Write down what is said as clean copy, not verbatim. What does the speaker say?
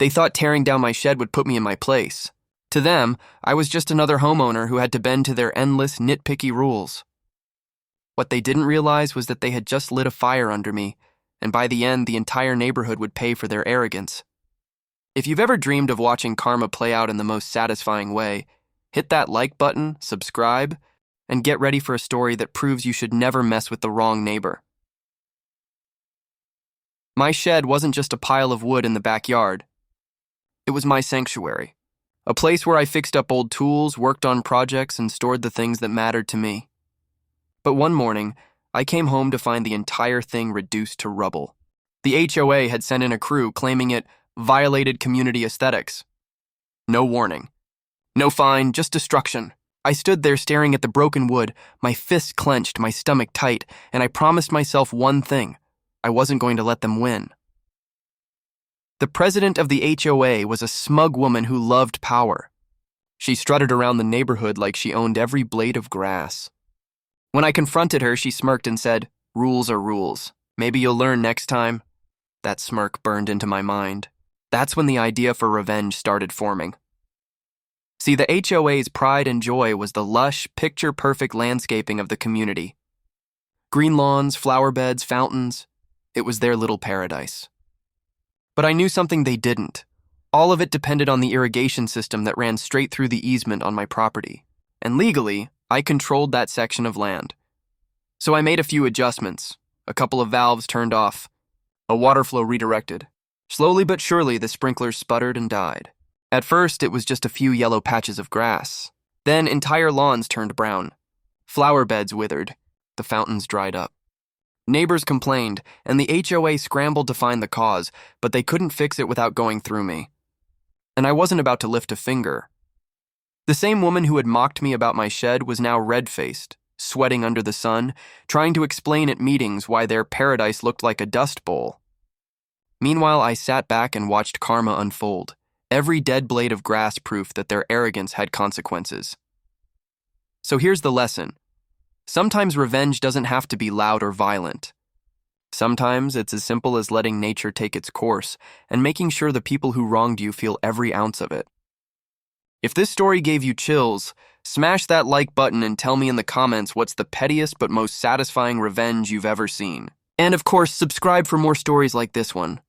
They thought tearing down my shed would put me in my place. To them, I was just another homeowner who had to bend to their endless, nitpicky rules. What they didn't realize was that they had just lit a fire under me, and by the end, the entire neighborhood would pay for their arrogance. If you've ever dreamed of watching karma play out in the most satisfying way, hit that like button, subscribe, and get ready for a story that proves you should never mess with the wrong neighbor. My shed wasn't just a pile of wood in the backyard. It was my sanctuary, a place where I fixed up old tools, worked on projects, and stored the things that mattered to me. But one morning, I came home to find the entire thing reduced to rubble. The HOA had sent in a crew claiming it violated community aesthetics. No warning. No fine, just destruction. I stood there staring at the broken wood, my fists clenched, my stomach tight, and I promised myself one thing. I wasn't going to let them win. The president of the HOA was a smug woman who loved power. She strutted around the neighborhood like she owned every blade of grass. When I confronted her, she smirked and said, "Rules are rules. Maybe you'll learn next time." That smirk burned into my mind. That's when the idea for revenge started forming. See, the HOA's pride and joy was the lush, picture-perfect landscaping of the community. Green lawns, flower beds, fountains. It was their little paradise. But I knew something they didn't. All of it depended on the irrigation system that ran straight through the easement on my property. And legally, I controlled that section of land. So I made a few adjustments. A couple of valves turned off. A water flow redirected. Slowly but surely, the sprinklers sputtered and died. At first, it was just a few yellow patches of grass. Then entire lawns turned brown. Flower beds withered. The fountains dried up. Neighbors complained, and the HOA scrambled to find the cause, but they couldn't fix it without going through me. And I wasn't about to lift a finger. The same woman who had mocked me about my shed was now red-faced, sweating under the sun, trying to explain at meetings why their paradise looked like a dust bowl. Meanwhile, I sat back and watched karma unfold. Every dead blade of grass proof that their arrogance had consequences. So here's the lesson. Sometimes revenge doesn't have to be loud or violent. Sometimes it's as simple as letting nature take its course and making sure the people who wronged you feel every ounce of it. If this story gave you chills, smash that like button and tell me in the comments what's the pettiest but most satisfying revenge you've ever seen. And of course, subscribe for more stories like this one.